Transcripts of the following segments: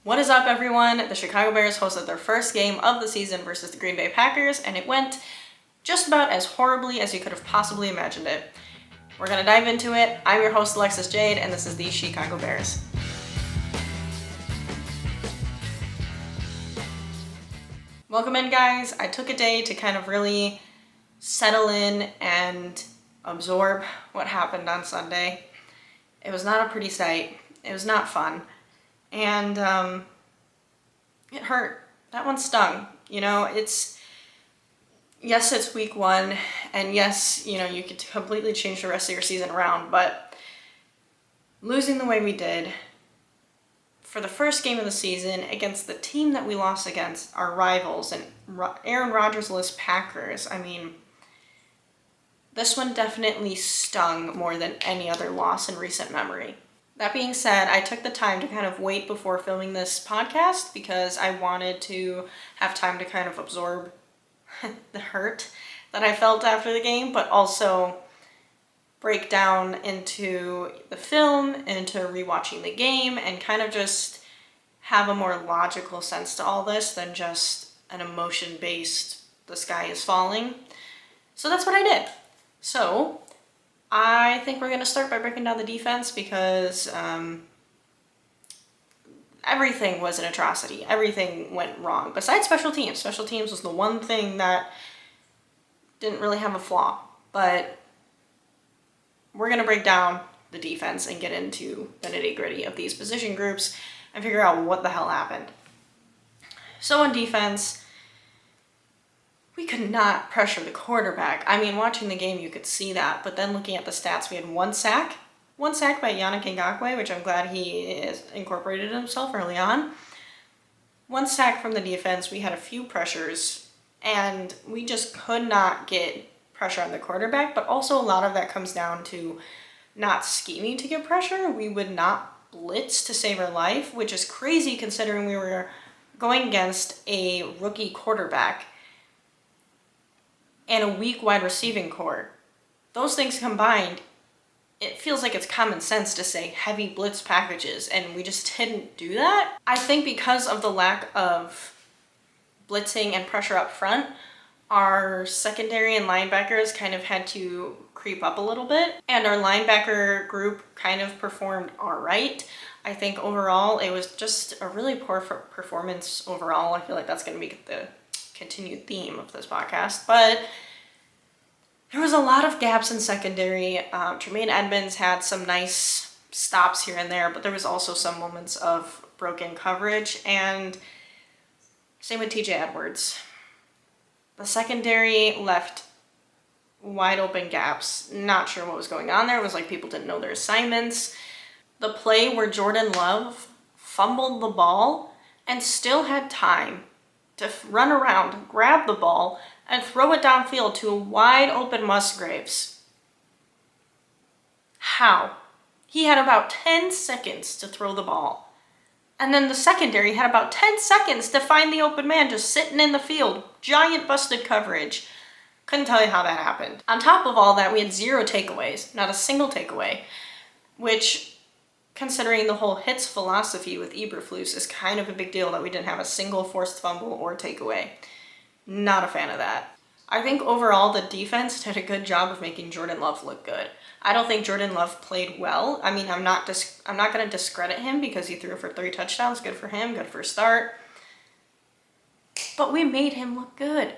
What is up, everyone? The Shecago Bears hosted their first game of the season versus the Green Bay Packers, and it went just about as horribly as you could have possibly imagined it. We're going to dive into it. I'm your host, Alexis Jade, and this is the Shecago Bears. Welcome in, guys. I took a day to kind of really settle in and absorb what happened on Sunday. It was not a pretty sight. It was not fun. And it hurt. That one stung. Yes, it's week one, and yes, you could completely change the rest of your season around, but losing the way we did for the first game of the season against the team that we lost against, our rivals, and Aaron Rodgers-less Packers, this one definitely stung more than any other loss in recent memory. That being said, I took the time to kind of wait before filming this podcast because I wanted to have time to kind of absorb the hurt that I felt after the game, but also break down into the film, into rewatching the game, and kind of just have a more logical sense to all this than just an emotion-based, the sky is falling. So that's what I did. So I think we're going to start by breaking down the defense because everything was an atrocity. Everything went wrong. Besides special teams. Special teams was the one thing that didn't really have a flaw. But we're going to break down the defense and get into the nitty-gritty of these position groups and figure out what the hell happened. So on defense, we could not pressure the quarterback. Watching the game, you could see that. But then looking at the stats, we had one sack by Yannick Ngakoue, which I'm glad he has incorporated himself early on. One sack from the defense. We had a few pressures, and we just could not get pressure on the quarterback. But also a lot of that comes down to not scheming to get pressure. We would not blitz to save our life, which is crazy considering we were going against a rookie quarterback and a weak wide receiving core. Those things combined, it feels like it's common sense to say heavy blitz packages, and we just didn't do that. I think because of the lack of blitzing and pressure up front, our secondary and linebackers kind of had to creep up a little bit, and our linebacker group kind of performed all right. I think overall it was just a really poor performance overall. I feel like that's going to be the continued theme of this podcast, but there was a lot of gaps in secondary. Tremaine Edmonds had some nice stops here and there, but there was also some moments of broken coverage, and same with TJ Edwards. The secondary left wide open gaps. Not sure what was going on there. It was like people didn't know their assignments. The play where Jordan Love fumbled the ball and still had time to run around, grab the ball, and throw it downfield to a wide open Musgraves. How? He had about 10 seconds to throw the ball. And then the secondary had about 10 seconds to find the open man just sitting in the field. Giant busted coverage. Couldn't tell you how that happened. On top of all that, we had 0 takeaways. Not a single takeaway. Which, considering the whole hits philosophy with Eberflus, is kind of a big deal that we didn't have a single forced fumble or takeaway. Not a fan of that. I think overall the defense did a good job of making Jordan Love look good. I don't think Jordan Love played well. I'm not going to discredit him because he threw for 3 touchdowns. Good for him. Good for a start. But we made him look good.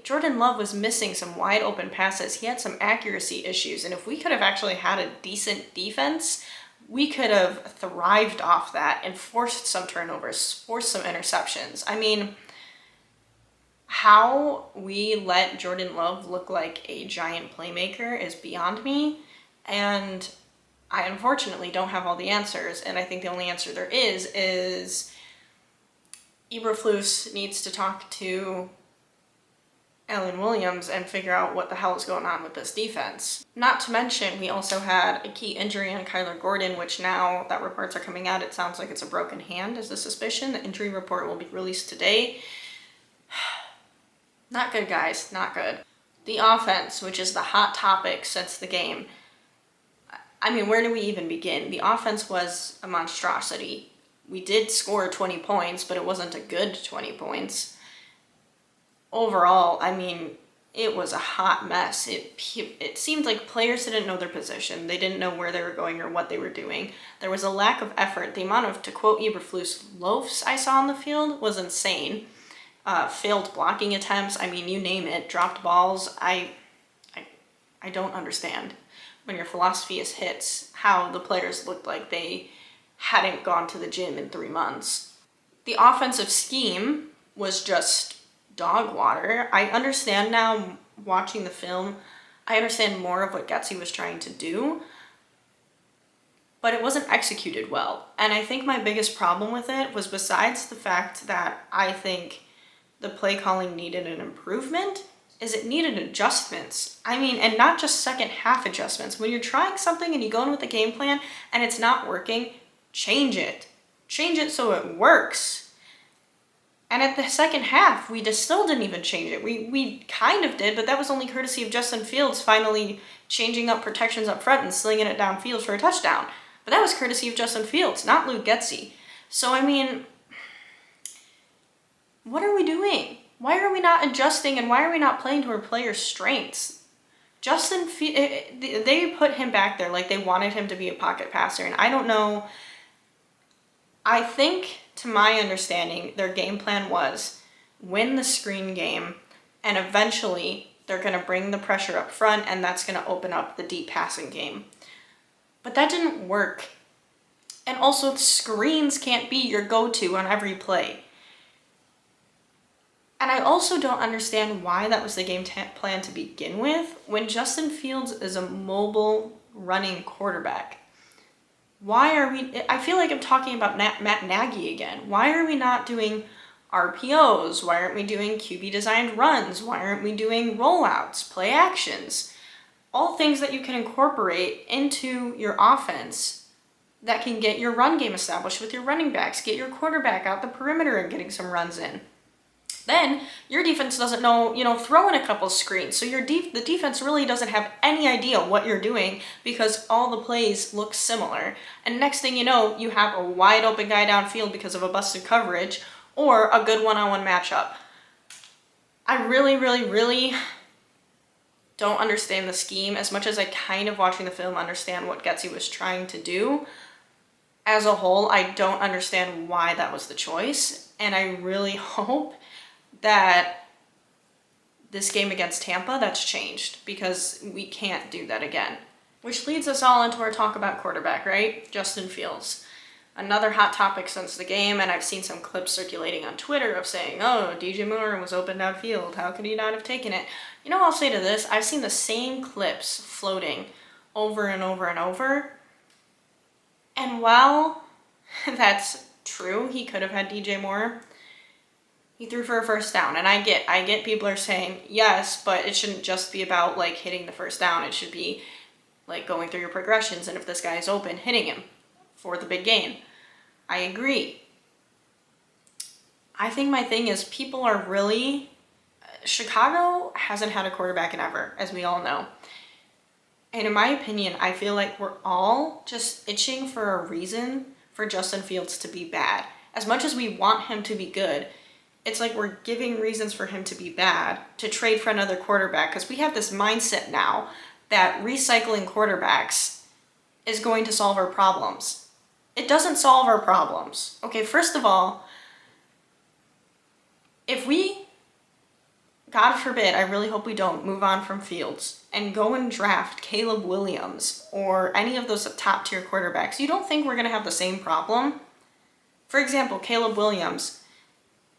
Jordan Love was missing some wide open passes. He had some accuracy issues. And if we could have actually had a decent defense, we could have thrived off that and forced some turnovers, forced some interceptions. How we let Jordan Love look like a giant playmaker is beyond me, and I unfortunately don't have all the answers, and I think the only answer there is Eberflus needs to talk to Alan Williams and figure out what the hell is going on with this defense. Not to mention, we also had a key injury on Kyler Gordon, which now that reports are coming out, it sounds like it's a broken hand is the suspicion. The injury report will be released today. Not good, guys. Not good. The offense, which is the hot topic since the game. Where do we even begin? The offense was a monstrosity. We did score 20 points, but it wasn't a good 20 points. Overall, I mean, it was a hot mess. It seemed like players didn't know their position. They didn't know where they were going or what they were doing. There was a lack of effort. The amount of, to quote Eberflus, loafs I saw on the field was insane. Failed blocking attempts. I mean, you name it. Dropped balls. I don't understand when your philosophy is hits how the players looked like they hadn't gone to the gym in 3 months. The offensive scheme was just dog water. I understand now, watching the film, I understand more of what Getsy was trying to do, but it wasn't executed well. And I think my biggest problem with it was, besides the fact that I think the play calling needed an improvement, is it needed adjustments. I mean, and not just second half adjustments. When you're trying something and you go in with a game plan and it's not working, change it. Change it so it works. And at the second half, we just still didn't even change it. We kind of did, but that was only courtesy of Justin Fields finally changing up protections up front and slinging it downfield for a touchdown. But that was courtesy of Justin Fields, not Luke Getsy. So, I mean, what are we doing? Why are we not adjusting, and why are we not playing to our players' strengths? They put him back there like they wanted him to be a pocket passer, and I don't know. I think, to my understanding, their game plan was win the screen game, and eventually they're going to bring the pressure up front, and that's going to open up the deep passing game. But that didn't work. And also, screens can't be your go-to on every play. And I also don't understand why that was the game plan to begin with, when Justin Fields is a mobile running quarterback. Why are we, I feel like I'm talking about Matt Nagy again. Why are we not doing RPOs? Why aren't we doing QB designed runs? Why aren't we doing rollouts, play actions? All things that you can incorporate into your offense that can get your run game established with your running backs, get your quarterback out the perimeter and getting some runs in. Then your defense doesn't know, throw in a couple screens. So the defense really doesn't have any idea what you're doing because all the plays look similar. And next thing you know, you have a wide open guy downfield because of a busted coverage or a good one-on-one matchup. I really, really, really don't understand the scheme as much as I kind of, watching the film, understand what Getsy was trying to do. As a whole, I don't understand why that was the choice. And I really hope that this game against Tampa, that's changed, because we can't do that again. Which leads us all into our talk about quarterback, right? Justin Fields. Another hot topic since the game, and I've seen some clips circulating on Twitter of saying, oh, DJ Moore was open downfield. How could he not have taken it? I'll say to this, I've seen the same clips floating over and over and over. And while that's true, he could have had DJ Moore, he threw for a first down, and I get people are saying, yes, but it shouldn't just be about, hitting the first down. It should be, going through your progressions, and if this guy is open, hitting him for the big gain. I agree. I think my thing is people are really... Chicago hasn't had a quarterback in ever, as we all know. And in my opinion, I feel like we're all just itching for a reason for Justin Fields to be bad. As much as we want him to be good, it's like we're giving reasons for him to be bad, to trade for another quarterback, because we have this mindset now that recycling quarterbacks is going to solve our problems. It doesn't solve our problems. Okay, first of all, if we, God forbid, I really hope we don't, move on from Fields and go and draft Caleb Williams or any of those top tier quarterbacks, you don't think we're going to have the same problem? For example, Caleb Williams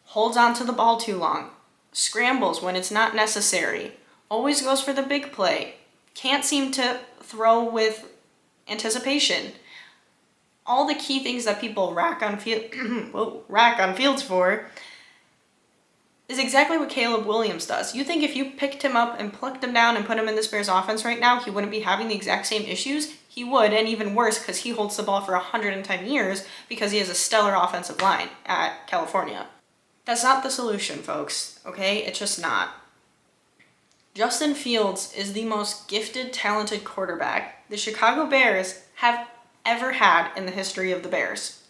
holds on to the ball too long, scrambles when it's not necessary, always goes for the big play, can't seem to throw with anticipation. All the key things that people rack on Fields for is exactly what Caleb Williams does. You think if you picked him up and plucked him down and put him in this Bears offense right now, he wouldn't be having the exact same issues? He would, and even worse, because he holds the ball for 110 years because he has a stellar offensive line at California. That's not the solution, folks, okay? It's just not. Justin Fields is the most gifted, talented quarterback the Shecago Bears have ever had in the history of the Bears.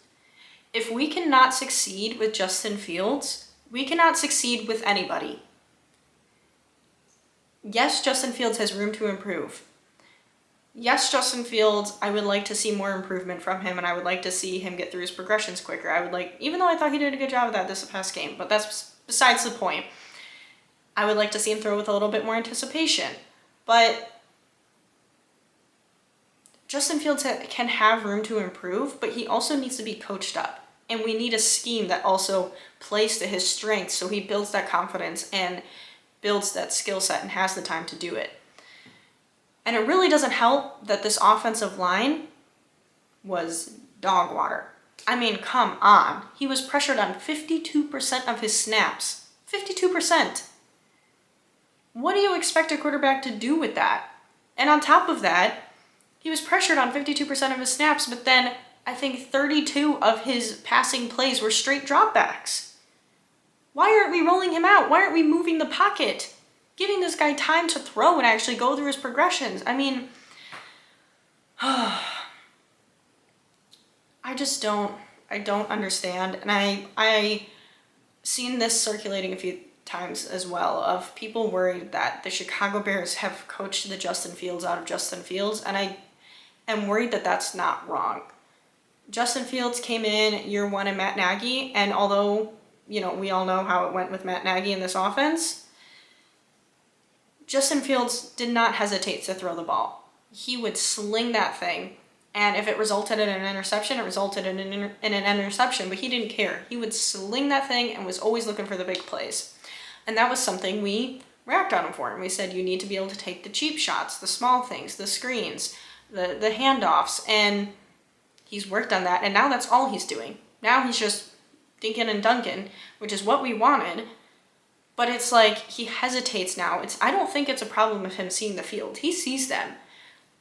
If we cannot succeed with Justin Fields, we cannot succeed with anybody. Yes, Justin Fields has room to improve. Yes, Justin Fields, I would like to see more improvement from him, and I would like to see him get through his progressions quicker. Even though I thought he did a good job of that this past game, but that's besides the point. I would like to see him throw with a little bit more anticipation. But Justin Fields can have room to improve, but he also needs to be coached up. And we need a scheme that also plays to his strengths so he builds that confidence and builds that skill set and has the time to do it. And it really doesn't help that this offensive line was dog water. I mean, come on. He was pressured on 52% of his snaps. 52%. What do you expect a quarterback to do with that? And on top of that, he was pressured on 52% of his snaps, but then I think 32 of his passing plays were straight dropbacks. Why aren't we rolling him out? Why aren't we moving the pocket? Giving this guy time to throw and actually go through his progressions. I mean, I don't understand. And I seen this circulating a few times as well of people worried that the Shecago Bears have coached the Justin Fields out of Justin Fields. And I am worried that that's not wrong. Justin Fields came in year one in Matt Nagy. And although, we all know how it went with Matt Nagy in this offense, Justin Fields did not hesitate to throw the ball. He would sling that thing, and if it resulted in an interception, it resulted in an interception, but he didn't care. He would sling that thing and was always looking for the big plays. And that was something we racked on him for. And we said, you need to be able to take the cheap shots, the small things, the screens, the handoffs, and he's worked on that, and now that's all he's doing. Now he's just dinking and dunking, which is what we wanted. But it's like he hesitates now. I don't think it's a problem of him seeing the field. He sees them.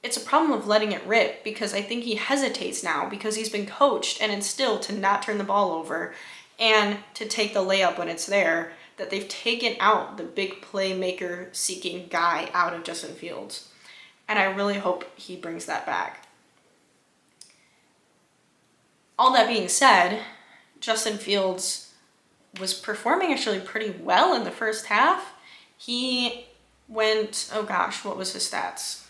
It's a problem of letting it rip because I think he hesitates now because he's been coached and instilled to not turn the ball over and to take the layup when it's there, that they've taken out the big playmaker seeking guy out of Justin Fields. And I really hope he brings that back. All that being said, Justin Fields was performing actually pretty well in the first half. He went, what was his stats?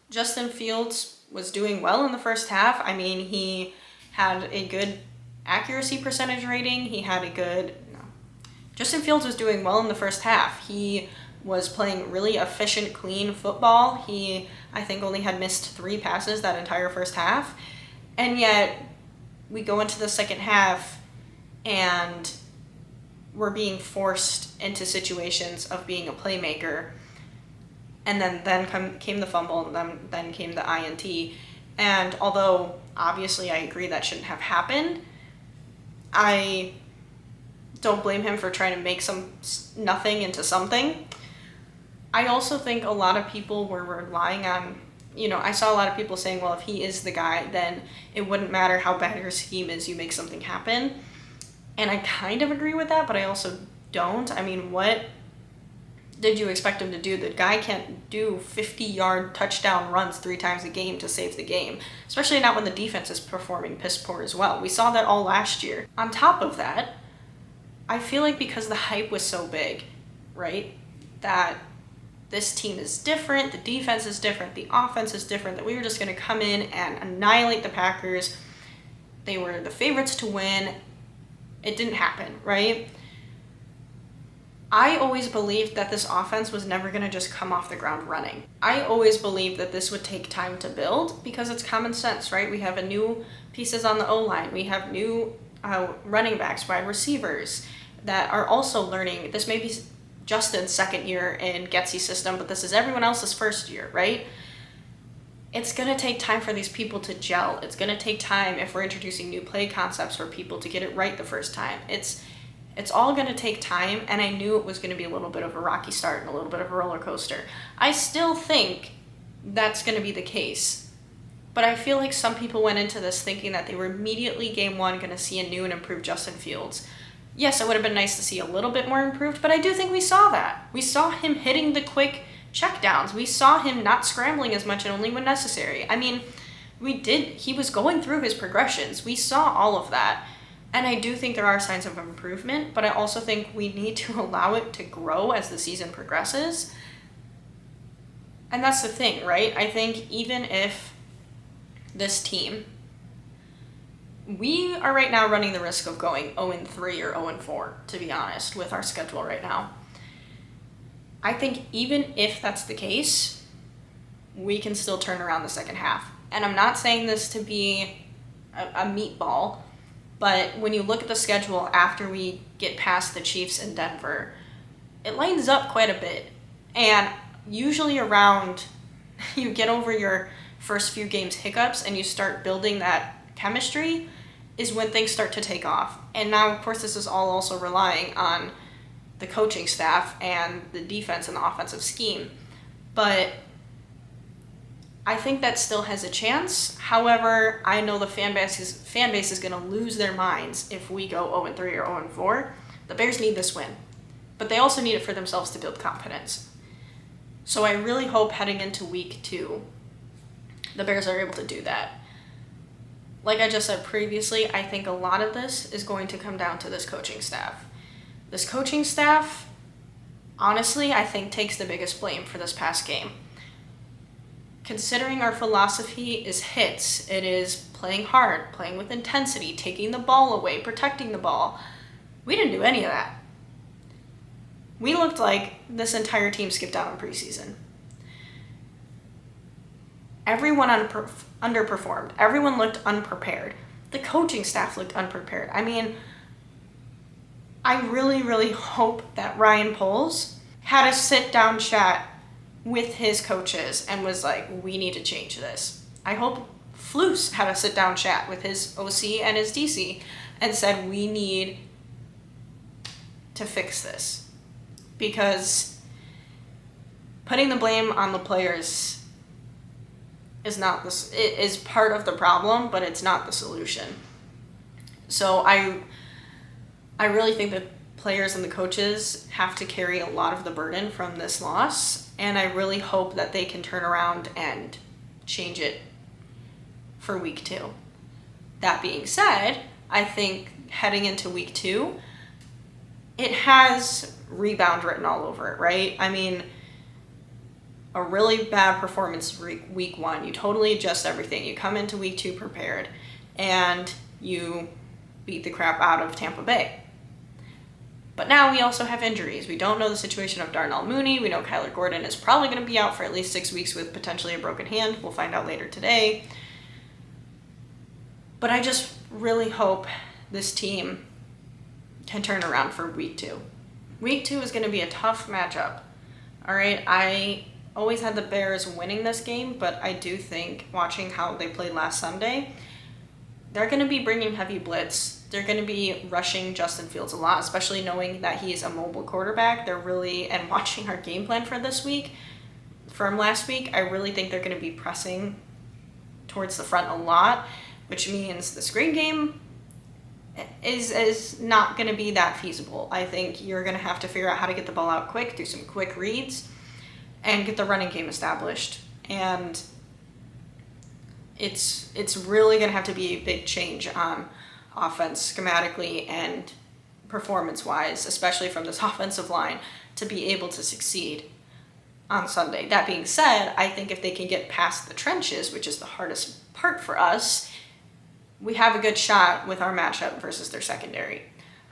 Justin Fields was doing well in the first half. I mean, he had a good accuracy percentage rating. Justin Fields was doing well in the first half. He was playing really efficient, clean football. He, I think, only had missed 3 passes that entire first half. And yet, we go into the second half and we're being forced into situations of being a playmaker. And then came the fumble, and then came the INT. And although, obviously, I agree that shouldn't have happened, I don't blame him for trying to make nothing into something. I also think a lot of people were relying on, I saw a lot of people saying, well, if he is the guy, then it wouldn't matter how bad your scheme is, you make something happen. And I kind of agree with that, but I also don't. I mean, what did you expect him to do? The guy can't do 50-yard touchdown runs 3 times a game to save the game, especially not when the defense is performing piss poor as well. We saw that all last year. On top of that, I feel like because the hype was so big, right, that this team is different, the defense is different, the offense is different, that we were just going to come in and annihilate the Packers. They were the favorites to win. It didn't happen, right? I always believed that this offense was never going to just come off the ground running. I always believed that this would take time to build because it's common sense, right? We have a new pieces on the O-line. We have new running backs, wide receivers that are also learning. This may be Justin's second year in Getsy's system, but this is everyone else's first year, right? It's going to take time for these people to gel. It's going to take time if we're introducing new play concepts for people to get it right the first time. It's all going to take time, and I knew it was going to be a little bit of a rocky start and a little bit of a roller coaster. I still think that's going to be the case, but I feel like some people went into this thinking that they were immediately game one going to see a new and improved Justin Fields. Yes, it would have been nice to see a little bit more improved, but I do think we saw that. We saw him hitting the quick checkdowns. We saw him not scrambling as much and only when necessary. I mean, he was going through his progressions. We saw all of that. And I do think there are signs of improvement, but I also think we need to allow it to grow as the season progresses. And that's the thing, right? I think even if this team, we are right now running the risk of going 0-3 or 0-4, to be honest, with our schedule right now. I think even if that's the case, we can still turn around the second half. And I'm not saying this to be a meatball, but when you look at the schedule after we get past the Chiefs and Denver, it lines up quite a bit. And usually around, you get over your first few games hiccups and you start building that chemistry is when things start to take off. And now, of course, this is all also relying on the coaching staff and the defense and the offensive scheme. But I think that still has a chance. However, I know the fan base is going to lose their minds if we go 0-3 or 0-4. The Bears need this win, but they also need it for themselves to build confidence. So I really hope heading into week 2, the Bears are able to do that. Like I just said previously, I think a lot of this is going to come down to this coaching staff. This coaching staff, honestly, I think takes the biggest blame for this past game. Considering our philosophy is hits, it is playing hard, playing with intensity, taking the ball away, protecting the ball. We didn't do any of that. We looked like this entire team skipped out on preseason. Everyone underperformed. Everyone looked unprepared. The coaching staff looked unprepared. I mean, I really, really hope that Ryan Poles had a sit-down chat with his coaches and was like, we need to change this. I hope Flus had a sit-down chat with his OC and his DC and said, we need to fix this. Because putting the blame on the players is part of the problem, but it's not the solution. So I really think that players and the coaches have to carry a lot of the burden from this loss, and I really hope that they can turn around and change it for week 2. That being said, I think heading into week 2, it has rebound written all over it, right? I mean, a really bad performance week 1, you totally adjust everything. You come into week 2 prepared, and you beat the crap out of Tampa Bay. But now we also have injuries. We don't know the situation of Darnell Mooney. We know Kyler Gordon is probably going to be out for at least 6 weeks with potentially a broken hand. We'll find out later today. But I just really hope this team can turn around for week 2. Week 2 is going to be a tough matchup. All right, I always had the Bears winning this game, but I do think watching how they played last Sunday, they're going to be bringing heavy blitz. They're going to be rushing Justin Fields a lot, especially knowing that he's a mobile quarterback. And watching our game plan for this week, from last week, I really think they're going to be pressing towards the front a lot, which means the screen game is not going to be that feasible. I think you're going to have to figure out how to get the ball out quick, do some quick reads, and get the running game established. And it's really going to have to be a big change on offense schematically and performance-wise, especially from this offensive line, to be able to succeed on Sunday. That being said, I think if they can get past the trenches, which is the hardest part for us, we have a good shot with our matchup versus their secondary.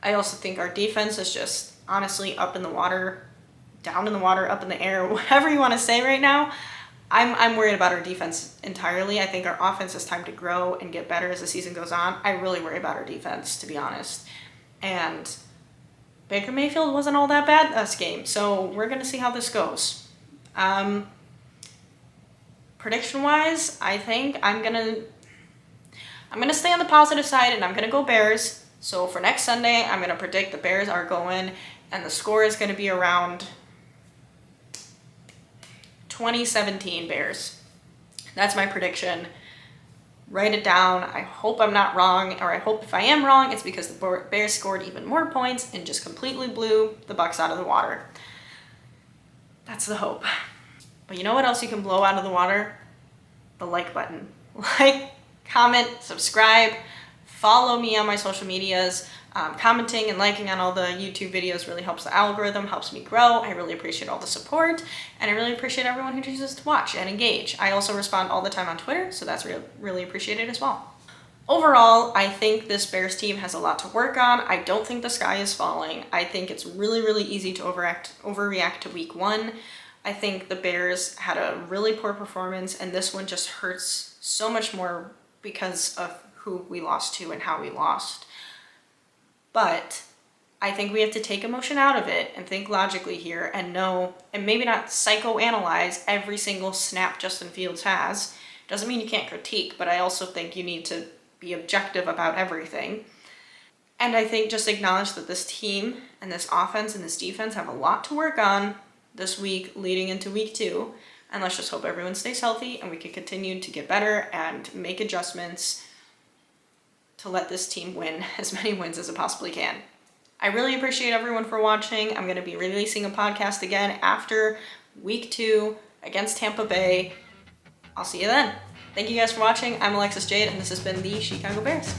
I also think our defense is just honestly up in the water, down in the water, up in the air, whatever you want to say right now. I'm worried about our defense entirely. I think our offense has time to grow and get better as the season goes on. I really worry about our defense, to be honest. And Baker Mayfield wasn't all that bad this game, so we're going to see how this goes. Prediction-wise, I think I'm gonna stay on the positive side, and I'm going to go Bears. So for next Sunday, I'm going to predict the Bears are going, and the score is going to be around 2017 Bears. That's my prediction. Write it down. I hope I'm not wrong, or I hope if I am wrong, it's because the Bears scored even more points and just completely blew the Bucs out of the water. That's the hope. But you know what else you can blow out of the water? The like button. Like, comment, subscribe, follow me on my social medias. Commenting and liking on all the YouTube videos really helps the algorithm, helps me grow. I really appreciate all the support, and I really appreciate everyone who chooses to watch and engage. I also respond all the time on Twitter, so that's really appreciated as well. Overall, I think this Bears team has a lot to work on. I don't think the sky is falling. I think it's really easy to overreact to week 1. I think the Bears had a really poor performance, and this one just hurts so much more because of who we lost to and how we lost. But I think we have to take emotion out of it and think logically here and know, and maybe not psychoanalyze every single snap Justin Fields has. Doesn't mean you can't critique, but I also think you need to be objective about everything. And I think just acknowledge that this team and this offense and this defense have a lot to work on this week leading into week 2. And let's just hope everyone stays healthy and we can continue to get better and make adjustments to let this team win as many wins as it possibly can. I really appreciate everyone for watching. I'm going to be releasing a podcast again after week 2 against Tampa Bay. I'll see you then. Thank you guys for watching. I'm Alexis Jade, and this has been the Shecago Bears.